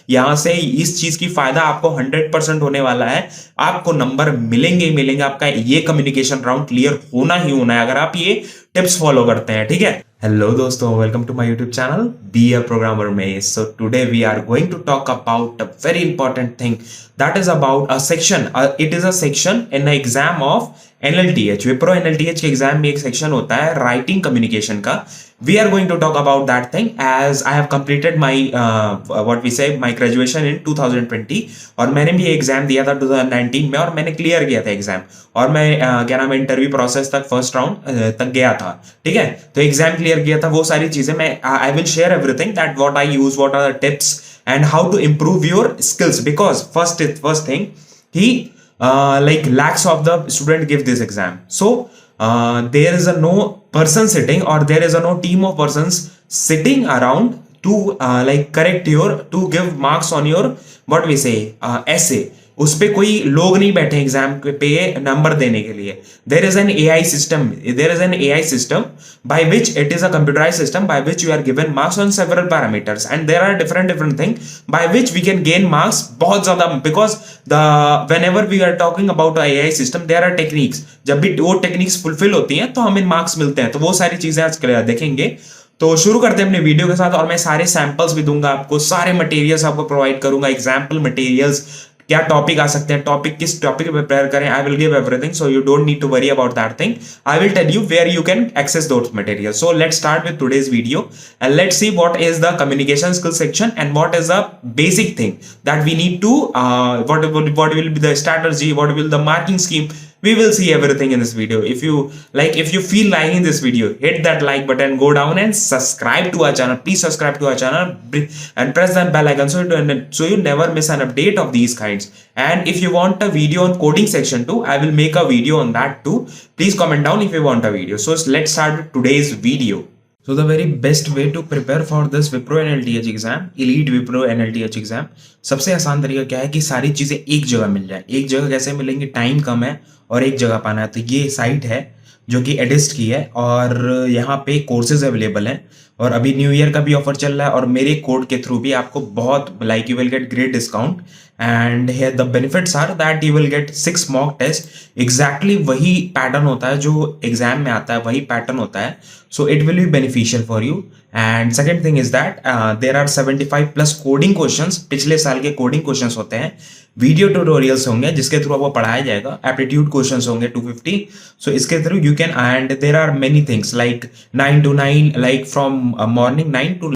यहाँ से इस चीज की फायदा आपको 100% होने वाला है। आपको नंबर मिलेंगे ही मिलेंगे। आपका ये कम्युनिकेशन राउंड क्लियर होना ही होना है अगर आप ये टिप्स फॉलो करते हैं, ठीक है। हेलो दोस्तों, welcome to my YouTube channel be a programmer में। So today we are going to talk about a very important thing, that is about a section. It is a section in exam of NLTH, Wipro NLTH के exam में एक section होता है writing communication का। We are going to talk about that thing as I have completed my what we say my graduation in 2020 और मैंने भी exam दिया था 2019 में और मैंने क्लियर किया था एग्जाम। और मैं क्या नाम है इंटरव्यू प्रोसेस तक फर्स्ट राउंड तक गया था, ठीक है। तो एग्जाम क्लियर किया था, वो सारी चीजें मैं I will share everything that what I use, what are the tips and how to improve your skills, because first thing he like lakhs of the student give this exam. So there is a no person sitting or there is a no team of persons sitting around to like correct your, to give marks on your what we say essay. उस पे कोई लोग नहीं बैठे exam पे number देने के लिए। There is an AI system, there is an AI system by which it is a computerized system by which you are given marks on several parameters and there are different thing by which we can gain marks बहुत ज्यादा, because the whenever we are talking about a AI system there are techniques, जब भी वो techniques fulfil होती हैं तो हमें marks मिलते हैं। तो वो सारी चीजें आज देखेंगे। तो शुरू करते हैं अपने वीडियो के साथ और मैं सारे सैंपल्स भी दूंगा आपको, सारे मटेरियल्स आपको प्रोवाइड करूंगा, एग्जाम्पल मटेरियल्स, क्या टॉपिक आ सकते हैं, टॉपिक किस टॉपिक पे प्रिपेयर करें। I will give everything so you don't need to worry about that thing. I will tell you where you can access those material. So let's start with today's video and let's see what is the communication skill section and what is the basic thing that we need to what will be the strategy, what will the marking scheme. We will see everything in this video. If you feel liking this video, hit that like button, go down and subscribe to our channel. Please subscribe to our channel and press that bell icon so you never miss an update of these kinds. And if you want a video on coding section too, I will make a video on that too. Please comment down if you want a video. So let's start with today's video. So the very best way to prepare for this Wipro NLTH exam, Elite Wipro NLTH exam, सबसे आसान तरीका क्या है कि सारी चीज़ें एक जगह मिल जाए। एक जगह कैसे मिलेंगी, टाइम कम है और एक जगह पाना है। तो ये साइट है जो कि एडिस्ट की है और यहाँ पे कोर्सेज अवेलेबल हैं और अभी न्यू ईयर का भी ऑफर चल रहा है और मेरे कोड के थ्रू भी आपको बहुत like you will get great discount and here the benefits are that you will get 6 mock test. Exactly वही पैटर्न होता है जो एग्जाम में आता है, वही पैटर्न होता है। So it will be beneficial for you. And second thing is that there are 75+ coding questions, पिछले साल के कोडिंग क्वेश्चंस होते हैं। वीडियो ट्यूटोरियल्स होंगे जिसके थ्रू आपको पढ़ाया जाएगा। एप्टीट्यूड क्वेश्चंस होंगे 250। सो इसके through you can, and there are many things like 9 to 9, like from morning 9 to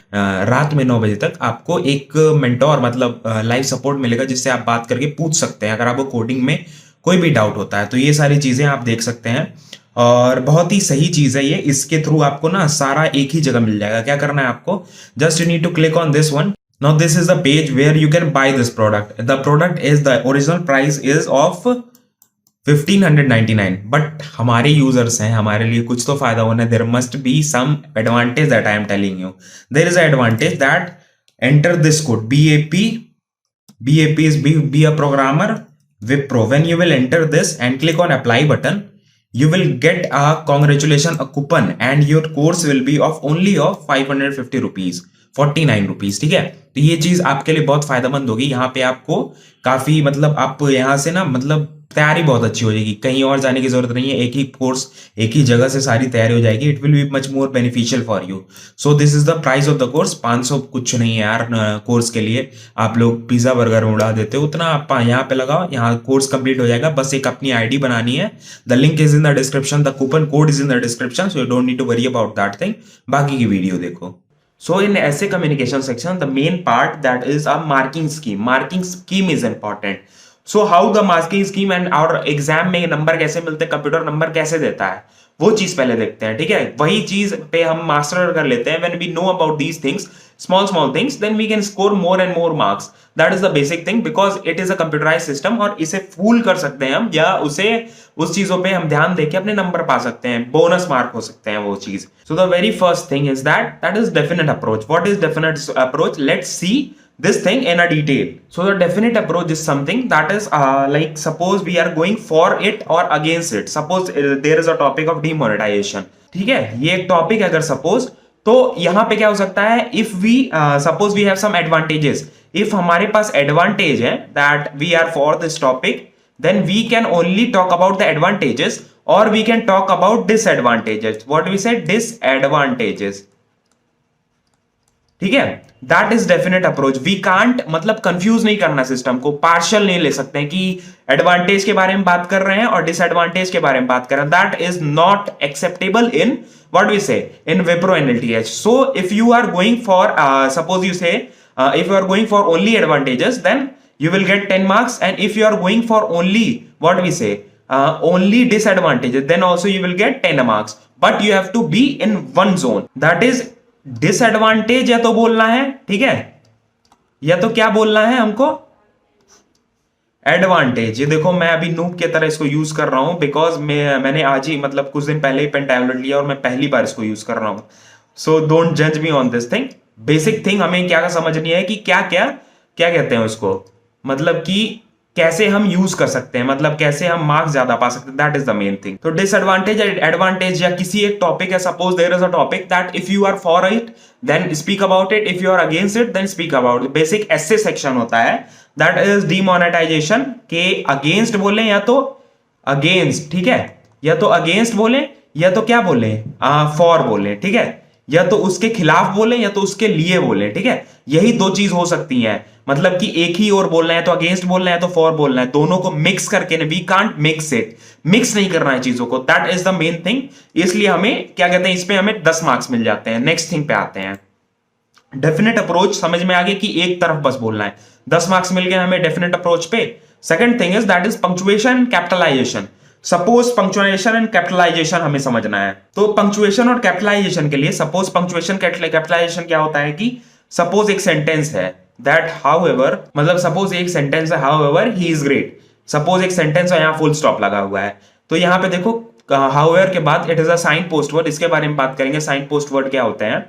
रात में 9 बजे तक आपको एक मेंटोर मतलब लाइव सपोर्ट मिलेगा जिससे आप बात करके पूछ सकते हैं अगर आपको कोडिंग में कोई भी डाउट होता है। तो ये सारी चीजें आप देख सकते हैं और बहुत ही सही चीज है ये। इसके थ्रू आपको ना सारा एक ही जगह मिल जाएगा। क्या करना है आपको, just you need to click on this one. Now this is the page where you can buy this product. The product is, the original price is of 1599, but हमारे यूजर्स हैं, हमारे लिए कुछ तो फायदा होना है। There must be some advantage that I am telling you. There is an advantage that enter this code BAP is be a programmer Wipro. When you will enter this and click on apply button, you will get a congratulation a coupon and your course will be only of 550 rupees, 49 rupees, ठीक है। तो ये चीज आपके लिए बहुत फायदेमंद होगी। यहाँ पे आपको काफी मतलब आप यहाँ से ना मतलब तैयारी बहुत अच्छी हो जाएगी, कहीं और जाने की जरूरत नहीं है। एक ही कोर्स एक ही जगह से सारी तैयारी हो जाएगी। It will be much more beneficial for you. So this is the price of the course. 500 कुछ नहीं है यार कोर्स के लिए। आप लोग पिज्जा बर्गर उड़ा देते हो, उतना आप यहाँ पे लगाओ, यहाँ कोर्स कंप्लीट हो जाएगा। बस एक अपनी आईडी बनानी है। The link is in the description, the coupon code is in the description, so you don't need to worry about that thing. बाकी की वीडियो देखो। So in essay communication section, the main part that is a marking scheme. Marking scheme is important. So how the marking scheme and our exam में number कैसे मिलते हैं, computer number कैसे देता है, वो चीज पहले देखते हैं, ठीक है। वही चीज पे हम मास्टर कर लेते हैं। When we know about these things, small things, then we can score more and more marks. That is the basic thing because it is a computerized system और इसे फूल कर सकते हैं हम, या उसे उस चीजों पे हम ध्यान देके अपने नंबर पा सकते हैं, बोनस मार्क हो सकते हैं वो चीज। So the very first thing is that is definite approach. What is definite approach? Let's see this thing in a detail. So the definite approach is something that is like suppose we are going for it or against it. Suppose there is a topic of demonetization, ठीक है। ये एक topic है अगर suppose, तो यहां पे क्या हो सकता है, if we suppose we have some advantages, if हमारे पास एडवांटेज है that we are for this topic, then we can only talk about the advantages or we can talk about disadvantages. What we said, disadvantages. ठीक है, that is definite approach. We can't मतलब confuse नहीं करना system को, partial नहीं ले सकते हैं कि एडवांटेज के बारे में बात कर रहे हैं और डिसएडवांटेज के बारे में बात कर रहे हैं. That is not acceptable in what we say in Wipro NLTH. So if you are going for suppose you say if you are going for only advantages, then you will get 10 marks, and if you are going for only what we say only disadvantages, then also you will get 10 marks. But you have to be in one zone, that is disadvantage. या तो बोलना है, ठीक है, या तो क्या बोलना है हमको, एडवांटेज. ये देखो मैं अभी नूब की तरह इसको यूज कर रहा हूं बिकॉज मैंने आज ही मतलब कुछ दिन पहले ही पेन टैबलेट लिया और मैं पहली बार इसको यूज कर रहा हूं. सो डोंट जज me on this thing. Basic thing हमें क्या समझनी है कि क्या क्या क्या कहते हैं उसको, मतलब कि कैसे हम यूज कर सकते हैं, मतलब कैसे हम मार्क्स ज्यादा पा सकते हैं. That is the main thing. तो डिसएडवांटेज एडवांटेज या किसी एक टॉपिक है, suppose there is a topic that if you are for it then speak about it, if you are against it then speak about it. Basic essay section होता है that is demonetization के against बोले या तो against, ठीक है, या तो अगेंस्ट बोले या तो क्या बोले फॉर बोले, ठीक है, या तो उसके खिलाफ बोले या तो उसके लिए बोले, ठीक है. यही दो चीज हो सकती हैं, मतलब कि एक ही और बोलना है तो अगेंस्ट बोलना है तो फॉर बोलना है, दोनों को मिक्स करके we can't mix it, mix नहीं करना है चीजों को. That is the main thing. इसलिए हमें क्या कहते हैं, इसमें हमें 10 मार्क्स मिल जाते हैं. नेक्स्ट थिंग पे आते हैं, डेफिनेट अप्रोच. समझ में आ गया कि एक तरफ बस बोलना है, 10 मार्क्स मिल गए हमें डेफिनेट अप्रोच पे. Second thing is that is punctuation capitalization. Suppose punctuation and capitalization हमें समझना है. तो पंक्चुएशन और कैपिटलाइजेशन के लिए, सपोज पंक्चुएशन कैपिटलाइजेशन क्या होता है कि सपोज एक सेंटेंस है दैट हाउएवर, मतलब सपोज एक सेंटेंस है however he is great. Suppose एक सेंटेंस है, यहां फुल स्टॉप लगा हुआ है, तो यहां पे देखो हाउएवर के बाद it is a sign post word. इसके बारे में बात करेंगे, साइन पोस्ट वर्ड क्या होते हैं.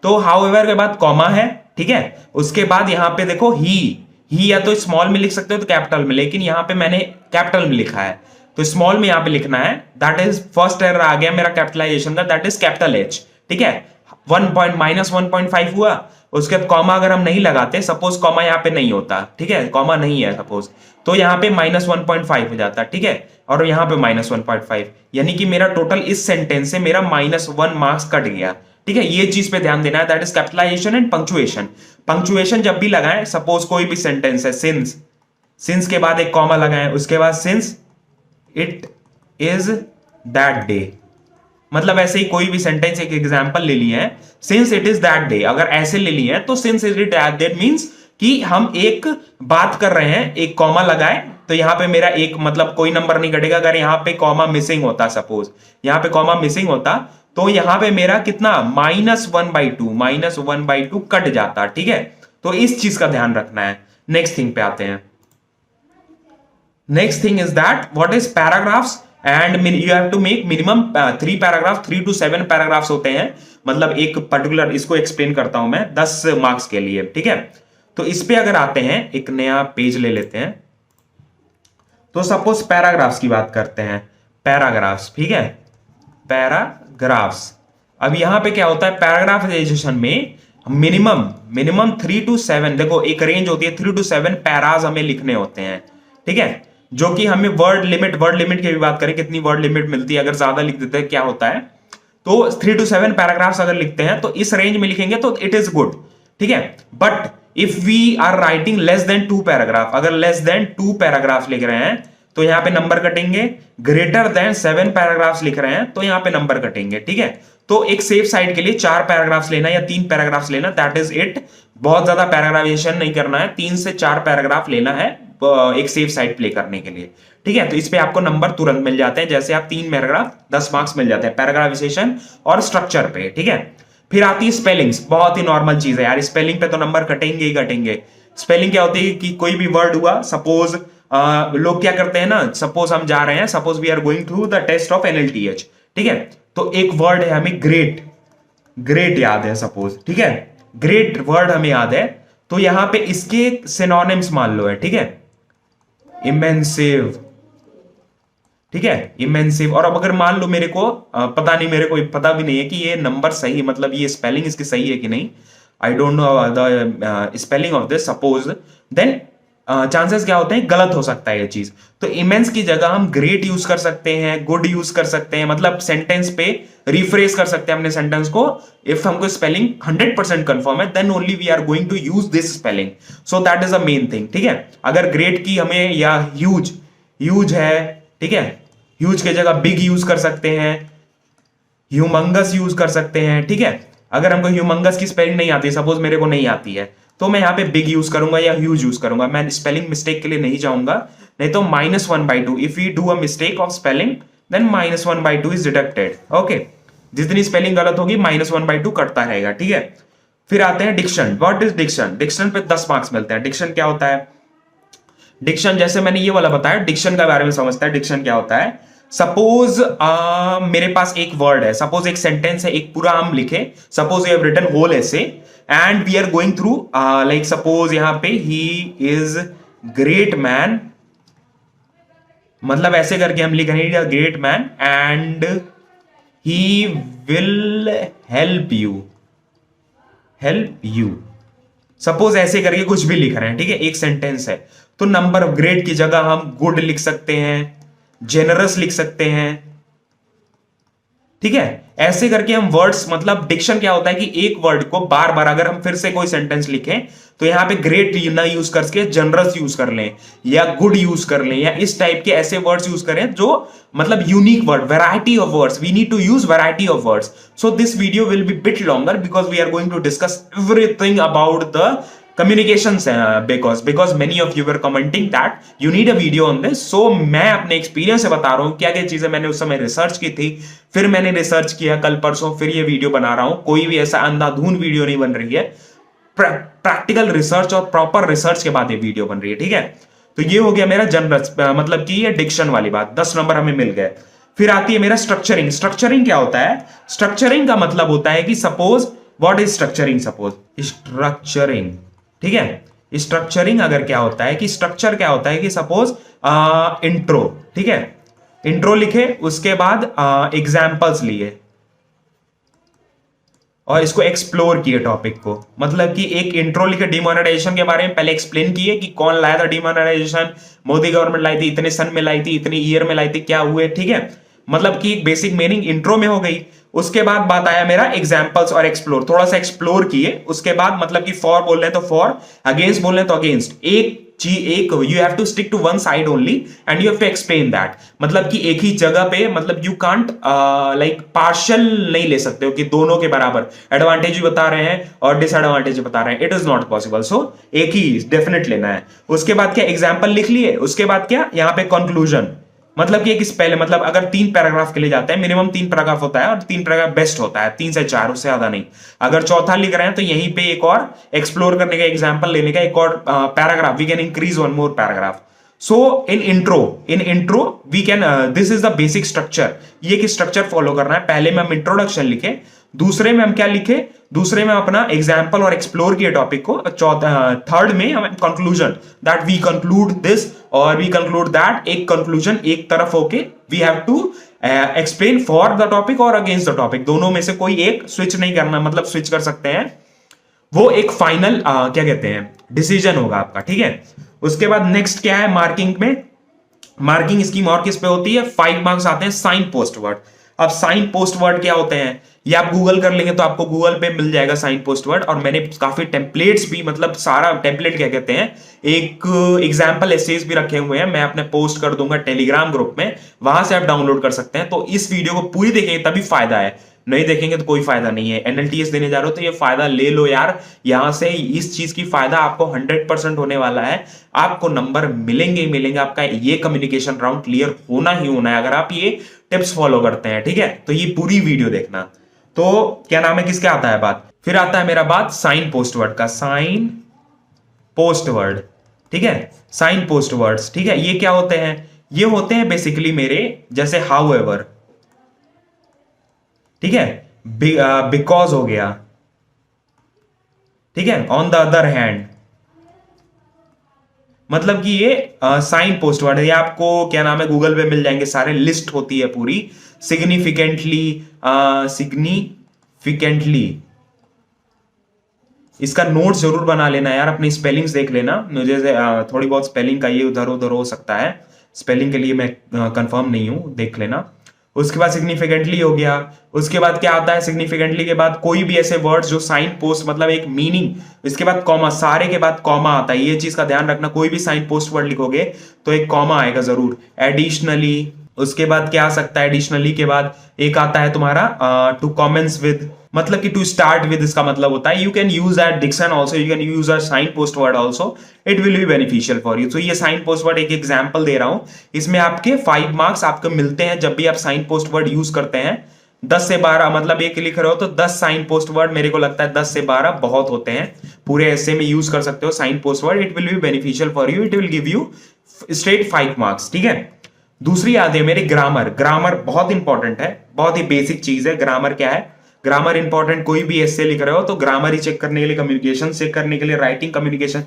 तो हाउएवर के बाद कॉमा है, ठीक है, उसके बाद यहां पे देखो ही या तो स्मॉल में लिख सकते हो तो कैपिटल में, लेकिन यहां पे मैंने कैपिटल में लिखा है तो स्मॉल में यहां पे लिखना है. दैट इज फर्स्ट एरर आ गया मेरा कैपिटलाइजेशन का, दैट इज कैपिटल एच, ठीक है. 1.-1.5 हुआ. उसके बाद कॉमा अगर हम नहीं लगाते, सपोज कॉमा यहाँ पे नहीं होता, ठीक है, कॉमा नहीं है सपोज, तो यहाँ पे -1.5 हो जाता, ठीक है, और यहाँ पे -1.5, यानी कि मेरा टोटल इस सेंटेंस से मेरा -1 मार्क्स कट गया, ठीक है. ये चीज पे ध्यान देना है. That is capitalization and punctuation. Punctuation जब भी लगाएं, सपोज कोई भी सेंटेंस है, सिंस के बाद एक कॉमा लगाएं, उसके बाद since it is that day, मतलब ऐसे ही कोई भी सेंटेंस एक एग्जांपल ले लिए हैं, since it is that day, अगर ऐसे ले लिए हैं तो since it is that means कि हम एक बात कर रहे हैं, एक कॉमा लगाए तो यहां पे मेरा एक मतलब कोई नंबर नहीं कटेगा. अगर यहां पे कॉमा मिसिंग होता, सपोज यहां पे कॉमा मिसिंग होता तो यहां पे मेरा कितना -1/2 कट जाता, ठीक है. तो इस चीज का ध्यान रखना है. नेक्स्ट थिंग पे आते हैं. Next thing is that what is paragraphs and you have to make minimum 3 paragraph, 3 to 7 paragraphs होते हैं, मतलब एक पर्टिकुलर, इसको एक्सप्लेन करता हूं मैं 10 मार्क्स के लिए, ठीक है. तो इस पे अगर आते हैं, एक नया पेज ले लेते हैं, तो सपोज पैराग्राफ्स की बात करते हैं, पैराग्राफ्स, ठीक है, पैराग्राफ्स. अब यहां पे क्या होता है पैराग्राफाइजेशन में, मिनिमम 3 to 7, देखो एक रेंज होती है, 3 to 7 पैराज हमें लिखने होते हैं, ठीक है, जो कि हमें वर्ड लिमिट की भी बात करें, कितनी वर्ड लिमिट मिलती है, अगर ज्यादा लिख देते हैं क्या होता है, तो 3 to 7 पैराग्राफ्स अगर लिखते हैं तो इस रेंज में लिखेंगे तो इट इज गुड, ठीक है. But if we are writing less then 2 paragraph, अगर लेस देन 2 पैराग्राफ लिख रहे हैं तो यहां पे नंबर कटेंगे. ग्रेटर देन 7 पैराग्राफ्स लिख रहे हैं तो यहां पे नंबर कटेंगे, ठीक है. तो एक सेफ साइड के लिए 4 पैराग्राफ्स लेना या 3 पैराग्राफ्स लेना, दैट इज इट. बहुत ज्यादा पैराग्राफेशन नहीं करना है, 3 से 4 पैराग्राफ लेना है एक सेफ साइड प्ले करने के लिए, ठीक है. तो इस पे आपको नंबर तुरंत मिल जाते हैं, जैसे आप 3 पैराग्राफ 10 मार्क्स मिल जाते हैं पैराग्राफिजेशन और स्ट्रक्चर पे, ठीक है. फिर आती है स्पेलिंग्स, बहुत ही नॉर्मल चीज है यार, स्पेलिंग पे तो नंबर कटेंगे ही कटेंगे. स्पेलिंग क्या होती है कि कोई भी वर्ड हुआ, सपोज लोग क्या करते हैं ना, सपोज हम जा रहे हैं, suppose we are going through the test of NLTH, ठीक है, तो एक वर्ड है हमें ग्रेट याद है सपोज, ठीक है, ग्रेट वर्ड हमें याद है, तो यहां पे इसके सिनोनिम्स मान लो है, ठीक है, इमेंसिव, ठीक है, इमेंसिव। और अब अगर मान लो मेरे को पता नहीं, मेरे को पता भी नहीं है कि ये नंबर सही, मतलब ये स्पेलिंग इसकी सही है कि नहीं, I don't know the spelling of this, suppose, then chances क्या होते हैं, गलत हो सकता है ये चीज। तो इमेंस की जगह हम ग्रेट यूज कर सकते हैं, गुड यूज कर सकते हैं, मतलब सेंटेंस पे रिफ्रेश कर सकते हैं अपने सेंटेंस को। इफ हमको स्पेलिंग 100% कंफर्म है, then only we are going to use this spelling, so that is a main thing. ठीक है, अगर ग्रेट की हमें, या ह्यूज, ह्यूज है, ठीक है, ह्यूज की जगह बिग यूज कर सकते हैं, ह्यूमंगस यूज कर सकते हैं। ठीक है, अगर हमको ह्यूमंगस की स्पेलिंग नहीं आती, सपोज मेरे को नहीं आती है, तो मैं यहाँ पे बिग यूज करूंगा या ह्यूज यूज करूंगा, मैं स्पेलिंग मिस्टेक के लिए नहीं जाऊंगा। नहीं तो -1/2, if you do a mistake of spelling, then -1/2 is deducted. Okay, जितनी स्पेलिंग गलत होगी -1/2 कटता रहेगा। ठीक है, फिर आते हैं diction. What is diction? Diction पे 10 मार्क्स मिलते हैं। डिक्शन क्या होता है? डिक्शन, जैसे मैंने ये वाला बताया, डिक्शन के बारे में समझता है। डिक्शन क्या होता है? सपोज मेरे पास एक वर्ड है, सपोज एक सेंटेंस है, एक पूरा हम लिखे, suppose you have written whole ऐसे, and we are going through, like suppose यहां पे ही इज ग्रेट मैन, मतलब ऐसे करके हम लिख रहे हैं great man and he will help you, help you, suppose ऐसे करके कुछ भी लिख रहे हैं। ठीक है, एक सेंटेंस है, तो नंबर ऑफ ग्रेट की जगह हम गुड लिख सकते हैं, जेनरस लिख सकते हैं। ठीक है, ऐसे करके हम वर्ड्स, मतलब डिक्शन क्या होता है कि एक वर्ड को बार बार अगर हम फिर से कोई सेंटेंस लिखें, तो यहां पे ग्रेट ना यूज करके जनरस यूज कर लें, या गुड यूज कर लें, या इस टाइप के ऐसे वर्ड्स यूज करें जो मतलब unique word, variety of words, we need to use variety of words. So this video will be bit longer because we are going to discuss everything about the communications because many of you were commenting that you need a video on this, so मैं अपने experience से बता रहा हूं क्या क्या चीजें मैंने उस समय रिसर्च की थी, फिर मैंने रिसर्च किया कल परसों, फिर ये वीडियो बना रहा हूं। कोई भी ऐसा अंधाधुन वीडियो नहीं बन रही है, प्रैक्टिकल रिसर्च और प्रॉपर रिसर्च के बाद ये वीडियो बन रही है। ठीक है, तो ये हो गया मेरा जनरल, मतलब कि ये डिक्शन वाली बात, 10 नंबर हमें मिल गए। फिर आती है मेरा स्ट्रक्चरिंग। स्ट्रक्चरिंग क्या होता है? स्ट्रक्चरिंग का मतलब होता है कि suppose, what is structuring? Suppose structuring, ठीक है, स्ट्रक्चरिंग अगर क्या होता है कि स्ट्रक्चर क्या होता है कि सपोज इंट्रो, ठीक है, इंट्रो लिखे, उसके बाद एग्जाम्पल्स लिए और इसको एक्सप्लोर किए टॉपिक को, मतलब कि एक इंट्रो लिखे डिमोनेटाइजेशन के बारे में, पहले एक्सप्लेन किए कि कौन लाया था डिमोनेटाइजेशन, मोदी गवर्नमेंट लाई थी, इतने सन में लाई थी, इतने ईयर में लाई थी, क्या हुए। ठीक है, मतलब कि बेसिक मीनिंग इंट्रो में हो गई। उसके बाद बात आया मेरा एग्जाम्पल्स और एक्सप्लोर, थोड़ा सा एक्सप्लोर किए, उसके बाद मतलब कि फॉर बोल रहे हैं तो फॉर, अगेंस्ट बोल रहे हैं तो अगेंस्ट, एक you have to stick to one side only and you have to explain that, मतलब कि एक ही जगह पे, मतलब यू कांट लाइक पार्शियल नहीं ले सकते हो कि दोनों के बराबर एडवांटेज भी बता रहे हैं और डिसएडवांटेज बता रहे हैं, इट इज नॉट पॉसिबल। सो एक ही डेफिनेट लेना है। उसके बाद क्या, एग्जाम्पल लिख लिए, उसके बाद क्या, यहां पे कंक्लूजन, मतलब कि एक पहले, मतलब अगर 3 पैराग्राफ के लिए जाते हैं, मिनिमम 3 पैराग्राफ होता है और 3 पैराग्राफ बेस्ट होता है, 3 से 4, उससे ज्यादा नहीं। अगर चौथा लिख रहे हैं तो यहीं पे एक और एक्सप्लोर करने का, एग्जांपल लेने का एक और paragraph, we can increase 1 more paragraph. So in intro we can, this is the basic structure, ये कि स्ट्रक्चर फॉलो करना है। पहले में हम इंट्रोडक्शन लिखे, दूसरे में हम क्या लिखे, दूसरे में अपना एग्जाम्पल और एक्सप्लोर किए टॉपिक को, थर्ड में हम conclusion, that we conclude this और वी कंक्लूड दैट, एक कंक्लूजन एक तरफ होके we have to explain for the topic और अगेंस्ट द टॉपिक, दोनों में से कोई एक स्विच नहीं करना, मतलब स्विच कर सकते हैं, वो एक फाइनल क्या कहते हैं, डिसीजन होगा आपका। ठीक है, उसके बाद नेक्स्ट क्या है, मार्किंग में, मार्किंग स्कीम और किस पे होती है, 5 मार्क्स आते हैं साइन पोस्ट वर्ड। अब साइन पोस्ट वर्ड क्या होते हैं, ये आप गूगल कर लेंगे तो आपको गूगल पे मिल जाएगा साइन पोस्ट वर्ड, और मैंने काफी टेम्पलेट्स भी, मतलब सारा टेम्पलेट क्या कहते हैं, एक एग्जाम्पल एसेज भी रखे हुए हैं, मैं अपने पोस्ट कर दूंगा टेलीग्राम ग्रुप में, वहां से आप डाउनलोड कर सकते हैं। तो इस वीडियो को पूरी देखेंगे तभी फायदा है, नहीं देखेंगे तो कोई फायदा नहीं है। एनएलटीएस देने जा रहे हो तो ये फायदा ले लो यार, यहां से इस चीज की फायदा आपको 100% होने वाला है, आपको नंबर मिलेंगे ही मिलेंगे, आपका ये कम्युनिकेशन राउंड क्लियर होना ही होना है अगर आप ये टिप्स फॉलो करते हैं। ठीक है, तो ये पूरी वीडियो देखना। तो क्या नाम है, किसके आता है बात, फिर आता है मेरा बात साइन पोस्ट वर्ड का, साइन पोस्ट वर्ड। ठीक है, साइन पोस्ट वर्ड्स, ठीक है, ये क्या होते हैं, ये होते हैं बेसिकली मेरे जैसे हाउ एवर, ठीक है, बिकॉज हो गया, ठीक है, ऑन द अदर हैंड, मतलब कि ये साइन पोस्ट वर्ड है। ये आपको क्या नाम है गूगल पे मिल जाएंगे सारे, लिस्ट होती है पूरी। सिग्निफिकेंटली, सिग्निफिकेंटली, इसका नोट जरूर बना लेना यार, अपनी स्पेलिंग्स देख लेना। मुझे थोड़ी बहुत स्पेलिंग का ये उधर उधर हो सकता है, स्पेलिंग के लिए मैं कंफर्म नहीं हूं, देख लेना। उसके बाद सिग्निफिकेंटली हो गया। उसके बाद क्या आता है सिग्निफिकेंटली के बाद? कोई भी ऐसे वर्ड्स जो साइन पोस्ट मतलब एक मीनिंग, इसके बाद कॉमा, सारे के बाद कॉमा आता है, ये चीज का ध्यान रखना। कोई भी साइन पोस्ट वर्ड लिखोगे तो एक कॉमा आएगा जरूर। एडिशनली, उसके बाद क्या आ सकता है? एडिशनली के बाद एक आता है तुम्हारा टू कमेंट्स विद, मतलब कि टू स्टार्ट विद, इसका मतलब होता है you can use that diction also, you can use a sign post word also, it will be beneficial for you. तो ये साइन पोस्ट वर्ड एक एग्जाम्पल दे रहा हूं, इसमें आपके 5 मार्क्स आपको मिलते हैं जब भी आप साइन पोस्ट वर्ड यूज करते हैं। 10 से 12, मतलब एक लिख रहे हो तो 10 साइन पोस्ट वर्ड, मेरे को लगता है 10 से 12 बहुत होते हैं, पूरे ऐसे में यूज कर सकते हो sign post word. It will be beneficial for you, it will give you straight 5 marks, ठीक है। दूसरी आती है मेरी ग्रामर। ग्रामर बहुत इंपॉर्टेंट है, बहुत ही बेसिक चीज है। ग्रामर क्या है? ग्रामर इंपॉर्टेंट, कोई भी ऐसे लिख रहे हो तो ग्रामर ही चेक करने के लिए, कम्युनिकेशन चेक करने के लिए, राइटिंग कम्युनिकेशन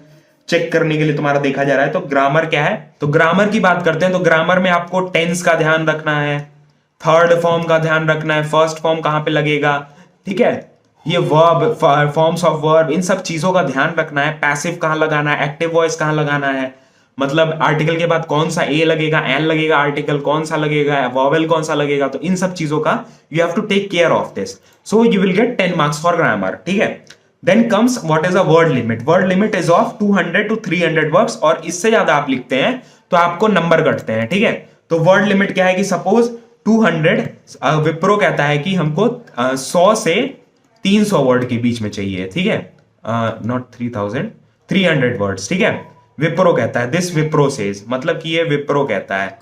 चेक करने के लिए तुम्हारा देखा जा रहा है। तो ग्रामर क्या है? तो ग्रामर की बात करते हैं तो ग्रामर में आपको टेंस का ध्यान रखना है, थर्ड फॉर्म का ध्यान रखना है, फर्स्ट फॉर्म कहां पे लगेगा, ठीक है, ये वर्ब, फॉर्म्स ऑफ वर्ब, इन सब चीजों का ध्यान रखना है। पैसिव कहां लगाना है, एक्टिव वॉइस कहां लगाना है, मतलब आर्टिकल के बाद कौन सा ए लगेगा, एन लगेगा, आर्टिकल कौन सा लगेगा, वॉवेल कौन सा लगेगा, तो इन सब चीजों का you have to take care of this, so you will get 10 marks for grammar, ठीक है। Then comes what is a word limit. Word limit is of 200 to 300 words, और इससे ज्यादा आप लिखते हैं तो आपको नंबर कटते हैं, ठीक है। तो वर्ड लिमिट क्या है कि सपोज 200, विप्रो कहता है कि हमको 100 से 300 वर्ड के बीच में चाहिए, ठीक है, नॉट 3000, 300 वर्ड्स, ठीक है। विप्रो कहता है, दिस विप्रो सेज, मतलब कि ये विप्रो कहता है,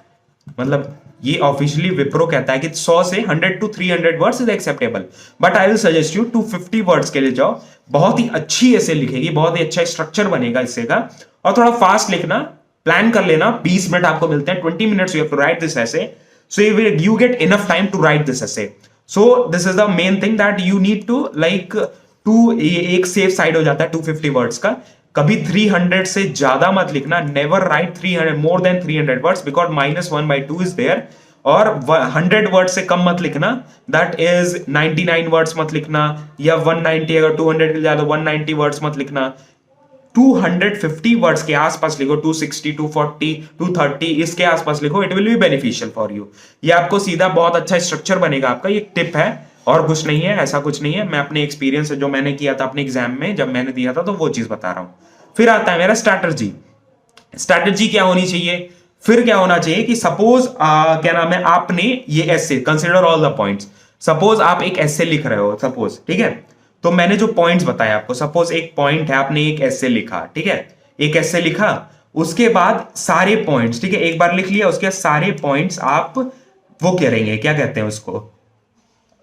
मतलब ये ऑफिशियली विप्रो कहता है कि 100 से 100 to 300 words is acceptable, but I will suggest you 250 words के लिए जाओ। बहुत ही अच्छी ऐसे लिखेगी, बहुत ही अच्छा स्ट्रक्चर बनेगा इससे का, और थोड़ा फास्ट लिखना, प्लान कर लेना। 20 मिनट आपको मिलते हैं, 20 minutes you have to write this ऐसे, so you get enough time to write this essay. So this is the main thing that you need to like to, एक सेफ साइड हो जाता है 250 वर्ड्स का। कभी 300 से ज्यादा मत लिखना, never write 300 more than 300 words, because -1/2 is there. और 100 वर्ड से कम मत लिखना, दैट इज 99 वर्ड्स मत लिखना, या 190, अगर 200 के ज्यादा 190 वर्ड्स मत लिखना। 250 वर्ड्स के आसपास लिखो, 260, 240, 230, इसके आसपास लिखो, it will be beneficial for you. ये आपको सीधा बहुत अच्छा स्ट्रक्चर बनेगा आपका, ये टिप है और कुछ नहीं है, ऐसा कुछ नहीं है। मैं अपने एक्सपीरियंस से जो मैंने किया था अपने एग्जाम में, जब मैंने दिया था, तो वो चीज बता रहा हूं। फिर आता है मेरा स्ट्रैटेजी। स्ट्रैटेजी क्या होनी चाहिए? फिर क्या होना चाहिए कि सपोज क्या नाम है, आपने ये essay, consider all the points. Suppose आप एक एसे लिख रहे हो, सपोज, ठीक है, तो मैंने जो पॉइंट्स बताया आपको, सपोज एक पॉइंट है, आपने एक एसे लिखा, ठीक है, एक एसे लिखा, उसके बाद सारे पॉइंट्स, ठीक है, एक बार लिख लिया, उसके बाद सारे पॉइंट्स आप वो करेंगे, क्या कहते हैं उसको,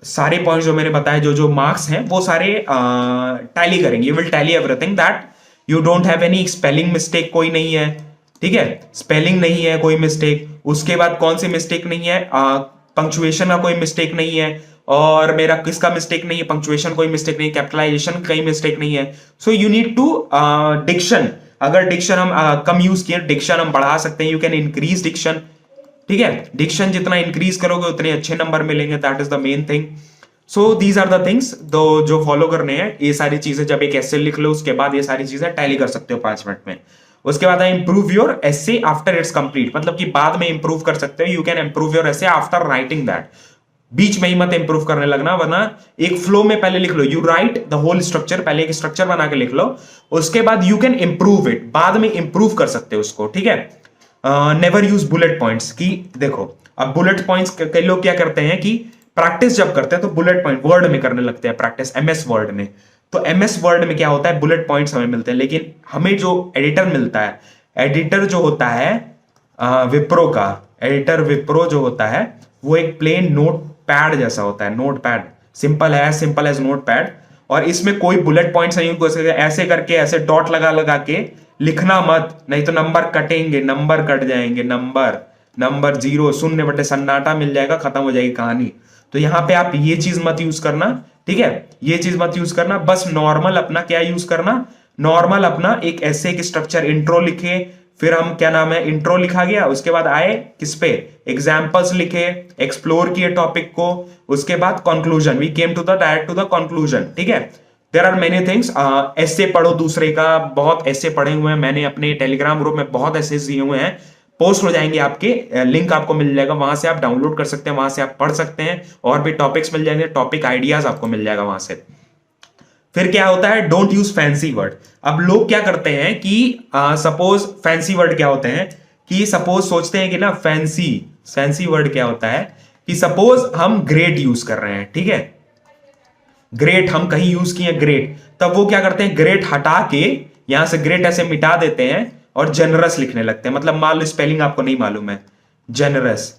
सारे पॉइंट्स जो मैंने बताए, जो जो मार्क्स हैं, वो सारे टैली करेंगे। You will tally everything, that you don't have any spelling mistake, कोई नहीं है, ठीक है, स्पेलिंग नहीं है कोई मिस्टेक। उसके बाद कौन सी मिस्टेक नहीं है? पंक्चुएशन का कोई मिस्टेक नहीं है, और मेरा किसका मिस्टेक नहीं है? पंक्चुएशन कोई मिस्टेक नहीं, कैपिटलाइजेशन कहीं मिस्टेक नहीं है। So you need to diction, अगर डिक्शन हम कम यूज किए, डिक्शन हम बढ़ा सकते हैं, यू कैन इंक्रीज डिक्शन, ठीक है, डिक्शन जितना इंक्रीज करोगे उतने अच्छे नंबर मिलेंगे, that is the main thing. So these are the things जो फॉलो करने हैं। ये सारी चीजें जब एक एसे लिख लो, उसके बाद ये सारी चीजें टैली कर सकते हो 5 मिनट में। उसके बाद improve your essay after it's complete, मतलब कि बाद में इंप्रूव कर सकते हो। You can improve your essay after writing that, बीच में ही मत इंप्रूव करने लगना, वरना एक फ्लो में पहले लिख लो। You write the whole structure, पहले एक स्ट्रक्चर बना के लिख लो, उसके बाद यू कैन इंप्रूव इट, बाद में इंप्रूव कर सकते हो उसको, ठीक है। नेवर यूज बुलेट पॉइंट्स, की देखो अब बुलेट पॉइंट्स कई लोग क्या करते हैं कि प्रैक्टिस जब करते हैं तो बुलेट पॉइंट वर्ड में करने लगते हैं प्रैक्टिस, एमएस वर्ड में। तो एमएस वर्ड में क्या होता है, बुलेट पॉइंट्स हमें मिलते हैं, लेकिन हमें जो एडिटर मिलता है, एडिटर जो होता है विप्रो का, एडिटर विप्रो जो होता है, वो एक प्लेन नोट पैड जैसा होता है, नोट पैड, सिंपल है, सिंपल एज नोट पैड, और इसमें कोई बुलेट पॉइंट्स नहीं, उनको ऐसे करके ऐसे डॉट लगा लगा के लिखना मत, नहीं तो नंबर कटेंगे, नंबर कट जाएंगे, नंबर 0, शून्य बटे सन्नाटा मिल जाएगा, खत्म हो जाएगी कहानी। तो यहाँ पे आप ये चीज मत यूज करना, ठीक है, ये चीज मत यूज करना। बस नॉर्मल अपना क्या यूज करना, नॉर्मल अपना एक ऐसे एक स्ट्रक्चर, इंट्रो लिखे, फिर हम क्या नाम है इंट्रो लिखा गया, उसके बाद आए किस पे, एग्जाम्पल्स लिखे, एक्सप्लोर किए टॉपिक को, उसके बाद conclusion, we came to the direct to the conclusion. ठीक है, देयर आर मेनी थिंग्स। ऐसे पढ़ो दूसरे का, बहुत ऐसे पढ़े हुए हैं मैंने अपने टेलीग्राम ग्रुप में, बहुत ऐसे दिए हुए हैं, पोस्ट हो जाएंगे आपके, लिंक आपको मिल जाएगा, वहां से आप डाउनलोड कर सकते हैं, वहां से आप पढ़ सकते हैं, और भी टॉपिक्स मिल जाएंगे, टॉपिक आइडियाज आपको मिल जाएगा वहां से। फिर क्या होता है, डोंट यूज फैंसी वर्ड। अब लोग क्या करते हैं कि सपोज फैंसी वर्ड क्या होते हैं कि सपोज सोचते हैं कि ना फैंसी वर्ड क्या होता है कि सपोज हम ग्रेट यूज कर रहे हैं, ठीक है, ग्रेट हम कहीं यूज किए ग्रेट, तब वो क्या करते हैं, ग्रेट हटा के यहां से ग्रेट ऐसे मिटा देते हैं और जेनरस लिखने लगते हैं। मतलब मान लो स्पेलिंग आपको नहीं मालूम है, जेनरस।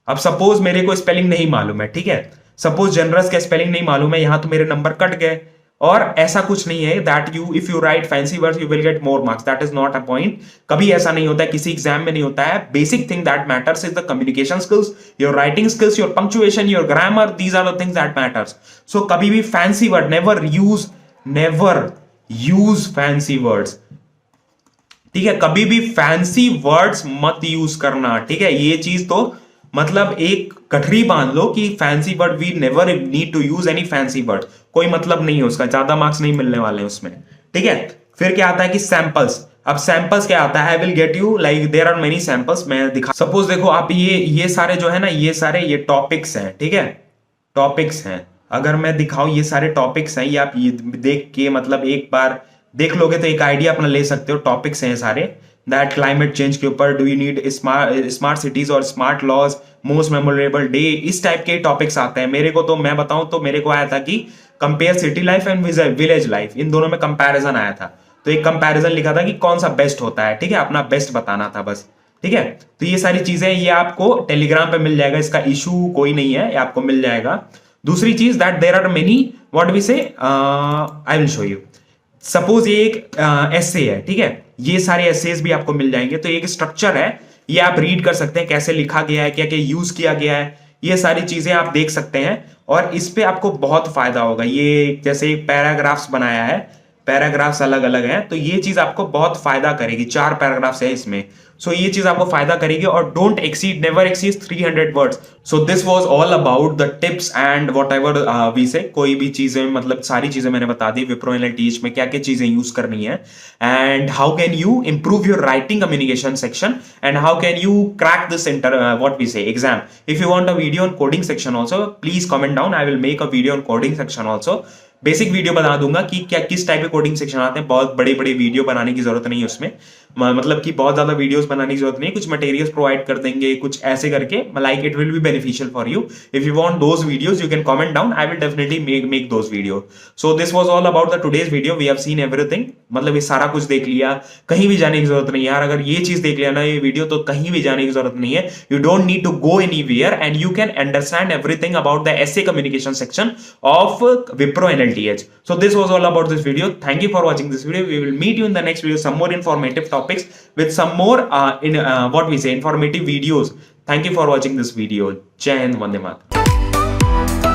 अब सपोज मेरे को स्पेलिंग नहीं मालूम है, ठीक है, सपोज जेनरस का स्पेलिंग नहीं मालूम है, यहां तो मेरे नंबर कट गए। और ऐसा कुछ नहीं है that you if you right fancy words you will get more marks, that is not a point. कभी ऐसा नहीं होता है, किसी एग्जाम में नहीं होता है। Basic thing that matters is the communication skills, your writing skills, your punctuation, your grammar, these are the things that matters. So कभी भी fancy word never use fancy words, ठीक है, कभी भी फैंसी वर्ड्स मत यूज करना, ठीक है। ये चीज तो मतलब एक गठरी बांध लो कि fancy word, we never need to use any fancy word, कोई मतलब नहीं है उसका, ज्यादा मार्क्स नहीं मिलने वाले हैं उसमें, ठीक है। फिर क्या आता है कि सैंपल्स। अब सैंपल्स क्या आता है, I will get you like there are many samples, मैं दिखा, सपोज देखो आप ये सारे जो है ना, ये सारे ये टॉपिक्स हैं, ठीक है, टॉपिक्स हैं। अगर मैं दिखाऊं ये सारे टॉपिक्स हैं, ये आप ये देख के मतलब एक बार देख लोगे तो एक आइडिया अपना ले सकते हो। टॉपिक्स हैं सारे, दैट क्लाइमेट चेंज के ऊपर, do you need smart cities और smart laws, most memorable day, इस टाइप के टॉपिक्स आते हैं। मेरे को तो मैं बताऊं तो मेरे को आया था कि compare city life and village life, इन दोनों में कंपैरिजन आया था, तो एक कंपैरिजन लिखा था कि कौन सा बेस्ट होता है, ठीक है, अपना बेस्ट बताना था बस, ठीक है। तो ये सारी चीजें ये आपको टेलीग्राम पे मिल जाएगा, इसका इशू कोई नहीं है, ये आपको मिल जाएगा। दूसरी चीज that there are many what we say, I will show you. Suppose ये एक एसे है, ठीक है, ये सारे एसेज भी आपको मिल जाएंगे। तो एक स्ट्रक्चर है, ये आप रीड कर सकते हैं, कैसे लिखा गया है, क्या क्या यूज किया गया है, ये सारी चीजें आप देख सकते हैं और इस पे आपको बहुत फायदा होगा। ये जैसे पैराग्राफ्स बनाया है, पैराग्राफ्स अलग अलग हैं, तो ये चीज आपको बहुत फायदा करेगी। 4 पैराग्राफ्स है इसमें, सो ये चीज आपको फायदा करेगी। और don't exceed, never exceed 300 words. So this was all about the tips and whatever we say, कोई भी चीजें मतलब सारी चीजें मैंने बता दी, विप्रो एनालिटिक्स में क्या क्या चीजें यूज करनी है, and how can you improve your writing communication section, and how can you crack this what we say exam. If you want a video on coding section also please comment down, I will make a video on coding section also. Basic video बता दूंगा कि क्या किस type के coding section आते हैं, बहुत बड़े बड़े वीडियो बनाने की जरूरत नहीं है उसमें, मतलब कि बहुत ज्यादा वीडियोस बनाने की जरूरत नहीं है, कुछ मटेरियल्स प्रोवाइड कर देंगे कुछ ऐसे करके, like it will be beneficial for you. If you want those videos you can comment down, I will definitely make those video. So this was all about the today's video, we have seen everything, मतलब ये सारा कुछ देख लिया, कहीं भी जाने की जरूरत नहीं है यार। अगर ये चीज देख लिया ना ये वीडियो, तो कहीं भी जाने की जरूरत नहीं है, you don't need to go anywhere and you can understand everything about the essay communication section of Wipro analytics. So this was all about this video. Thank you for watching this video. We will meet you in the next video, some more informative topics with some more what we say informative videos. Thank you for watching this video. Jai Hind, Vande Mataram.